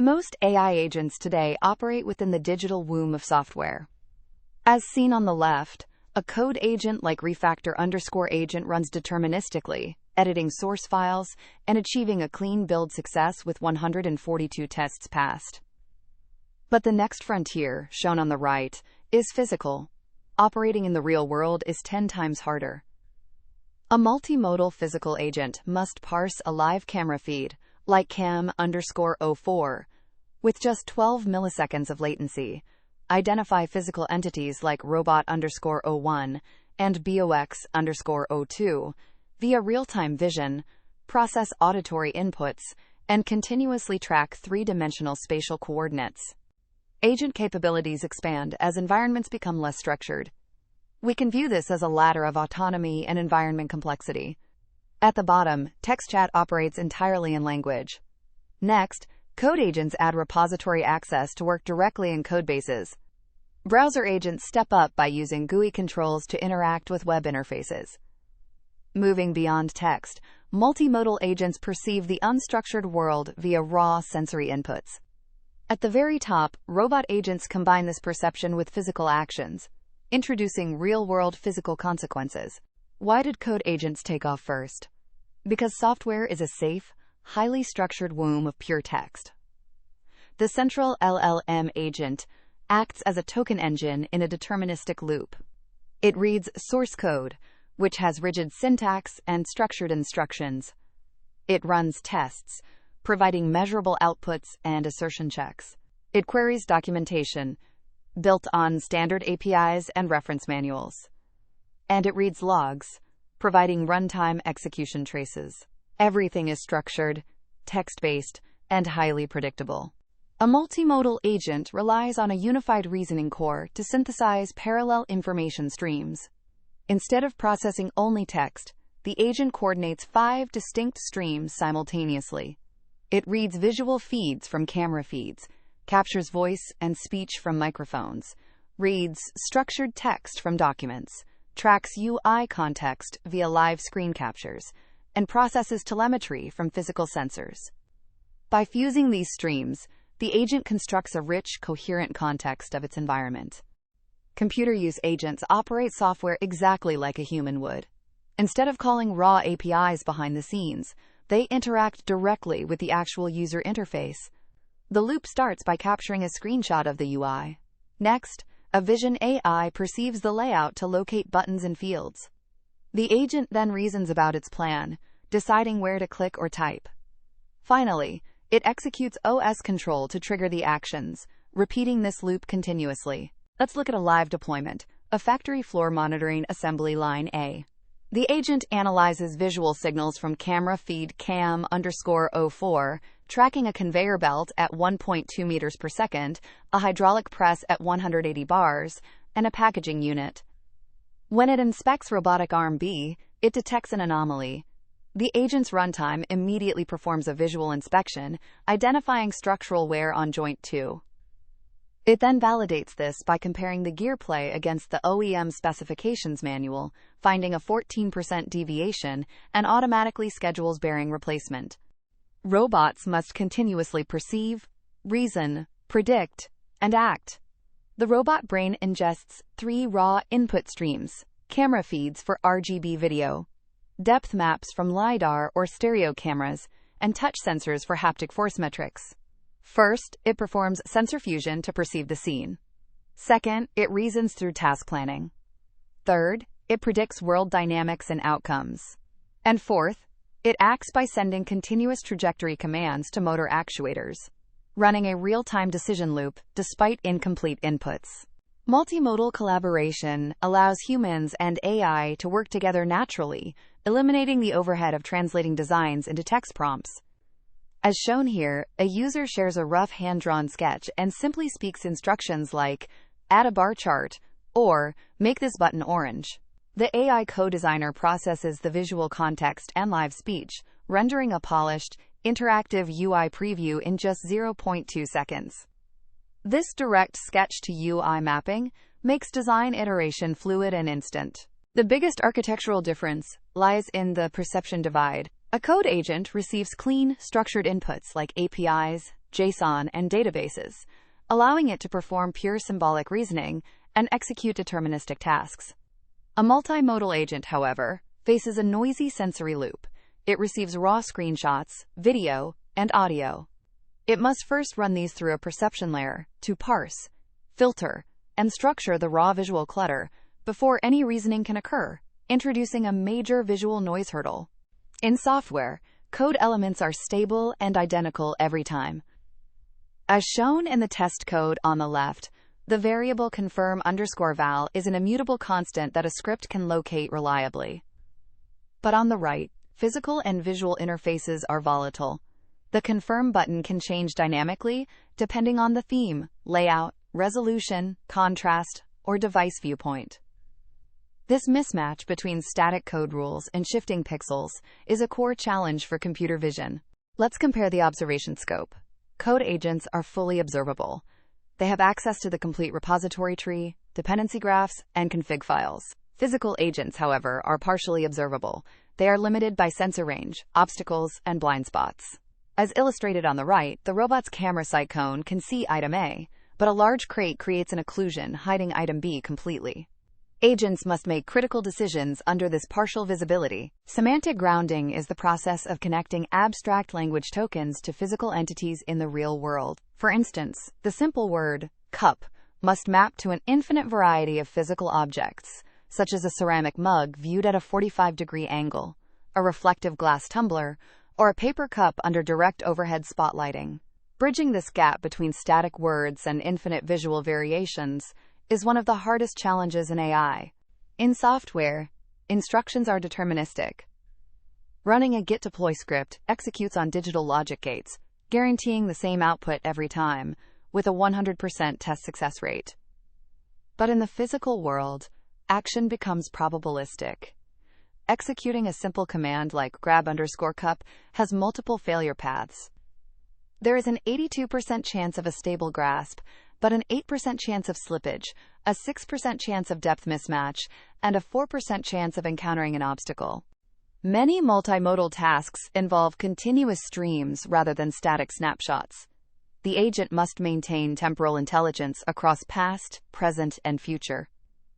Most AI agents today operate within the digital womb of software. As seen on the left, a code agent like refactor_agent runs deterministically, editing source files and achieving a clean build success with 142 tests passed. But the next frontier, shown on the right, is physical. Operating in the real world is 10 times harder. A multimodal physical agent must parse a live camera feed, like cam_04, with just 12 milliseconds of latency, identify physical entities like robot_01 and box_02 via real-time vision, process auditory inputs, and continuously track three-dimensional spatial coordinates. Agent capabilities expand as environments become less structured. We can view this as a ladder of autonomy and environment complexity. At the bottom, text chat operates entirely in language. Next, code agents add repository access to work directly in codebases. Browser agents step up by using GUI controls to interact with web interfaces. Moving beyond text, multimodal agents perceive the unstructured world via raw sensory inputs. At the very top, robot agents combine this perception with physical actions, introducing real-world physical consequences. Why did code agents take off first? Because software is a safe, highly structured womb of pure text. The central LLM agent acts as a token engine in a deterministic loop. It reads source code, which has rigid syntax and structured instructions. It runs tests, providing measurable outputs and assertion checks. It queries documentation, built on standard APIs and reference manuals. And it reads logs, providing runtime execution traces. Everything is structured, text-based, and highly predictable. A multimodal agent relies on a unified reasoning core to synthesize parallel information streams. Instead of processing only text, the agent coordinates 5 distinct streams simultaneously. It reads visual feeds from camera feeds, captures voice and speech from microphones, reads structured text from documents, tracks UI context via live screen captures, and processes telemetry from physical sensors. By fusing these streams, the agent constructs a rich, coherent context of its environment. Computer use agents operate software exactly like a human would. Instead of calling raw APIs behind the scenes, they interact directly with the actual user interface. The loop starts by capturing a screenshot of the UI. Next, a vision AI perceives the layout to locate buttons and fields. The agent then reasons about its plan, deciding where to click or type. Finally, it executes OS control to trigger the actions, repeating this loop continuously. Let's look at a live deployment, a factory floor monitoring assembly line A. The agent analyzes visual signals from camera feed cam_04, tracking a conveyor belt at 1.2 meters per second, a hydraulic press at 180 bars, and a packaging unit. When it inspects robotic arm B, it detects an anomaly. The agent's runtime immediately performs a visual inspection, identifying structural wear on joint 2. It then validates this by comparing the gear play against the OEM specifications manual, finding a 14% deviation, and automatically schedules bearing replacement. Robots must continuously perceive, reason, predict, and act. The robot brain ingests 3 raw input streams: camera feeds for RGB video, depth maps from LiDAR or stereo cameras, and touch sensors for haptic force metrics. First, it performs sensor fusion to perceive the scene. Second, it reasons through task planning. Third, it predicts world dynamics and outcomes. And fourth, it acts by sending continuous trajectory commands to motor actuators, running a real-time decision loop despite incomplete inputs. Multimodal collaboration allows humans and AI to work together naturally, eliminating the overhead of translating designs into text prompts. As shown here, a user shares a rough hand-drawn sketch and simply speaks instructions like, add a bar chart, or make this button orange. The AI co-designer processes the visual context and live speech, rendering a polished, interactive UI preview in just 0.2 seconds. This direct sketch-to-UI mapping makes design iteration fluid and instant. The biggest architectural difference lies in the perception divide. A code agent receives clean, structured inputs like APIs, JSON, and databases, allowing it to perform pure symbolic reasoning and execute deterministic tasks. A multimodal agent, however, faces a noisy sensory loop. It receives raw screenshots, video, and audio. It must first run these through a perception layer to parse, filter, and structure the raw visual clutter before any reasoning can occur, introducing a major visual noise hurdle. In software, code elements are stable and identical every time. As shown in the test code on the left, the variable confirm_val is an immutable constant that a script can locate reliably. But on the right, physical and visual interfaces are volatile. The confirm button can change dynamically depending on the theme, layout, resolution, contrast, or device viewpoint. This mismatch between static code rules and shifting pixels is a core challenge for computer vision. Let's compare the observation scope. Code agents are fully observable. They have access to the complete repository tree, dependency graphs, and config files. Physical agents, however, are partially observable. They are limited by sensor range, obstacles, and blind spots. As illustrated on the right, the robot's camera sight cone can see item A, but a large crate creates an occlusion, hiding item B completely. Agents must make critical decisions under this partial visibility. Semantic grounding is the process of connecting abstract language tokens to physical entities in the real world. For instance, the simple word, cup, must map to an infinite variety of physical objects, such as a ceramic mug viewed at a 45-degree angle, a reflective glass tumbler, or a paper cup under direct overhead spotlighting. Bridging this gap between static words and infinite visual variations is one of the hardest challenges in AI. In software, instructions are deterministic. Running a git deploy script executes on digital logic gates, guaranteeing the same output every time, with a 100% test success rate. But in the physical world, action becomes probabilistic. Executing a simple command like grab_cup has multiple failure paths. There is an 82% chance of a stable grasp, but an 8% chance of slippage, a 6% chance of depth mismatch, and a 4% chance of encountering an obstacle. Many multimodal tasks involve continuous streams rather than static snapshots. The agent must maintain temporal intelligence across past, present, and future.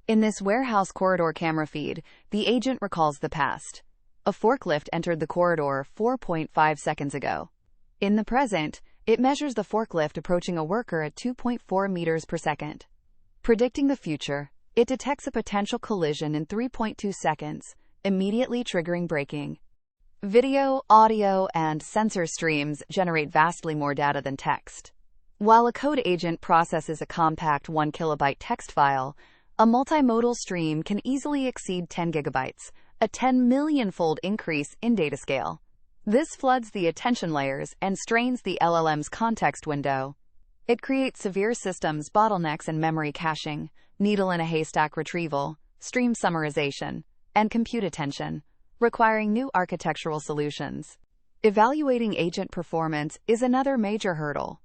In this warehouse corridor camera feed, the agent recalls the past. A forklift entered the corridor 4.5 seconds ago. In the present, it measures the forklift approaching a worker at 2.4 meters per second. Predicting the future, it detects a potential collision in 3.2 seconds, immediately triggering braking. Video, audio, and sensor streams generate vastly more data than text. While a code agent processes a compact 1 kilobyte text file, a multimodal stream can easily exceed 10 gigabytes, a 10 million-fold increase in data scale. This floods the attention layers and strains the LLM's context window. It creates severe systems bottlenecks in memory caching, needle-in-a-haystack retrieval, stream summarization, and compute attention, requiring new architectural solutions. Evaluating agent performance is another major hurdle.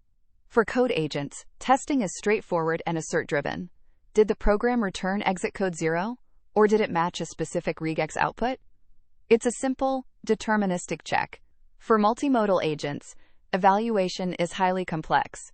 For code agents, testing is straightforward and assert-driven. Did the program return exit code 0, or did it match a specific regex output? It's a simple, deterministic check. For multimodal agents, evaluation is highly complex.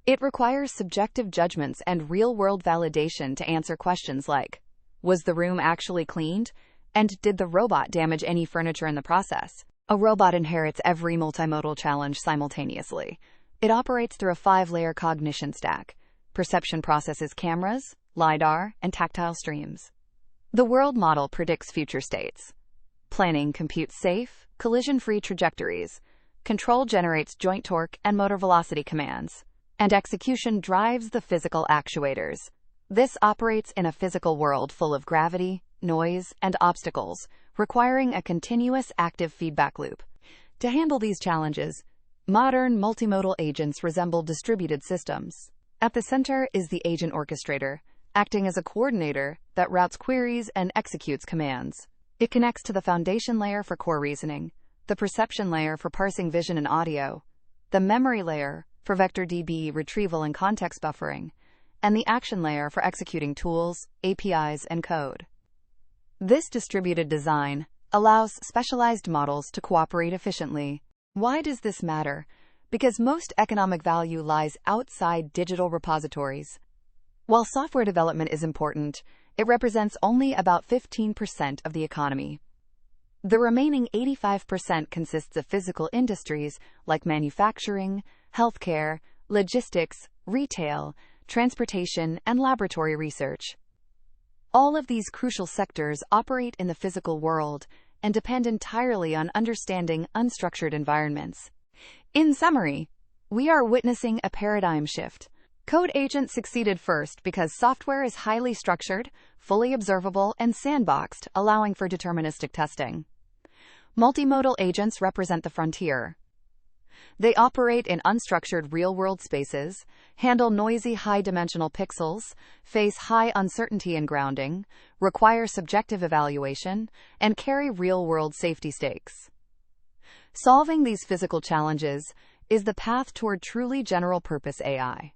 It requires subjective judgments and real-world validation to answer questions like, was the room actually cleaned? And did the robot damage any furniture in the process? A robot inherits every multimodal challenge simultaneously. It operates through a 5-layer cognition stack. Perception processes cameras, LiDAR, and tactile streams. The world model predicts future states. Planning computes safe, collision-free trajectories. Control generates joint torque and motor velocity commands. And execution drives the physical actuators. This operates in a physical world full of gravity, noise, and obstacles, requiring a continuous active feedback loop. To handle these challenges, modern multimodal agents resemble distributed systems. At the center is the agent orchestrator, acting as a coordinator that routes queries and executes commands. It connects to the foundation layer for core reasoning, the perception layer for parsing vision and audio, the memory layer for vector DB retrieval and context buffering, and the action layer for executing tools, APIs, and code. This distributed design allows specialized models to cooperate efficiently. Why does this matter? because most economic value lies outside digital repositories. While software development is important, it represents only about 15% of the economy. The remaining 85% consists of physical industries like manufacturing, healthcare, logistics, retail, transportation, and laboratory research. All of these crucial sectors operate in the physical world and depend entirely on understanding unstructured environments. In summary, we are witnessing a paradigm shift. Code agents succeeded first because software is highly structured, fully observable, and sandboxed, allowing for deterministic testing. Multimodal agents represent the frontier. They operate in unstructured real-world spaces, handle noisy high-dimensional pixels, face high uncertainty in grounding, require subjective evaluation, and carry real-world safety stakes. Solving these physical challenges is the path toward truly general-purpose AI.